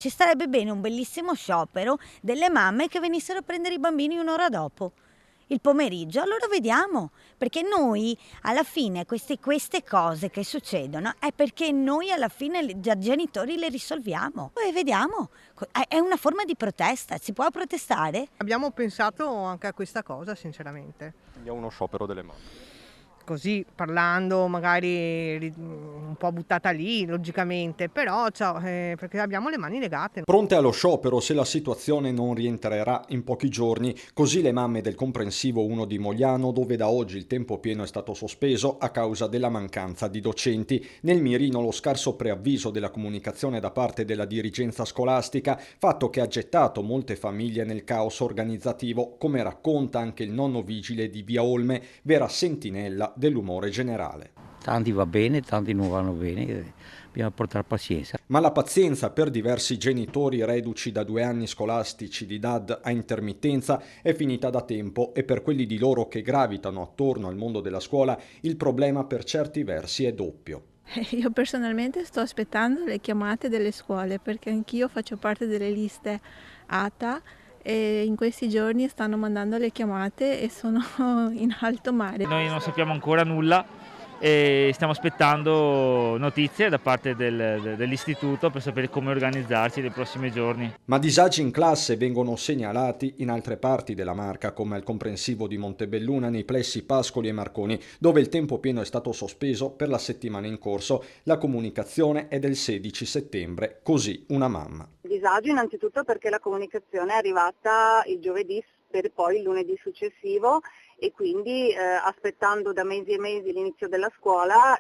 Ci starebbe bene un bellissimo sciopero delle mamme che venissero a prendere i bambini un'ora dopo, il pomeriggio. Allora vediamo, perché noi alla fine queste cose che succedono è perché noi alla fine da genitori le risolviamo. Poi vediamo, è una forma di protesta, si può protestare? Abbiamo pensato anche a questa cosa, sinceramente. Quindi è uno sciopero delle mamme. Così parlando magari un po' buttata lì, logicamente, però perché abbiamo le mani legate. Pronte allo sciopero se la situazione non rientrerà in pochi giorni, così le mamme del comprensivo 1 di Mogliano, dove da oggi il tempo pieno è stato sospeso a causa della mancanza di docenti. Nel mirino lo scarso preavviso della comunicazione da parte della dirigenza scolastica, fatto che ha gettato molte famiglie nel caos organizzativo, come racconta anche il nonno vigile di Via Olme, vera sentinella dell'umore generale. Tanti va bene, tanti non vanno bene, bisogna portare pazienza. Ma la pazienza per diversi genitori reduci da 2 anni scolastici di DAD a intermittenza è finita da tempo, e per quelli di loro che gravitano attorno al mondo della scuola il problema per certi versi è doppio. Io personalmente sto aspettando le chiamate delle scuole, perché anch'io faccio parte delle liste ATA e in questi giorni stanno mandando le chiamate e sono in alto mare. Noi non sappiamo ancora nulla e stiamo aspettando notizie da parte dell'istituto per sapere come organizzarci nei prossimi giorni. Ma disagi in classe vengono segnalati in altre parti della Marca, come al comprensivo di Montebelluna, nei plessi Pascoli e Marconi, dove il tempo pieno è stato sospeso per la settimana in corso. La comunicazione è del 16 settembre, così una mamma. Disagio innanzitutto perché la comunicazione è arrivata il giovedì per poi il lunedì successivo, e quindi aspettando da mesi e mesi l'inizio della scuola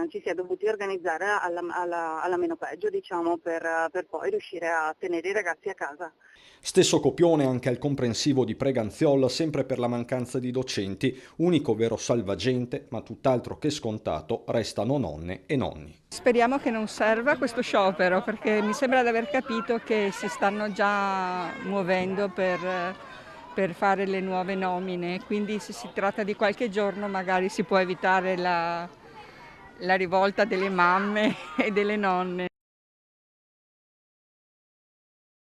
ci si è dovuti organizzare alla meno peggio, diciamo, per poi riuscire a tenere i ragazzi a casa. Stesso copione anche al comprensivo di Preganziol, sempre per la mancanza di docenti. Unico vero salvagente, ma tutt'altro che scontato, restano nonne e nonni. Speriamo che non serva questo sciopero, perché mi sembra di aver capito che si stanno già muovendo per fare le nuove nomine, quindi se si tratta di qualche giorno magari si può evitare la rivolta delle mamme e delle nonne.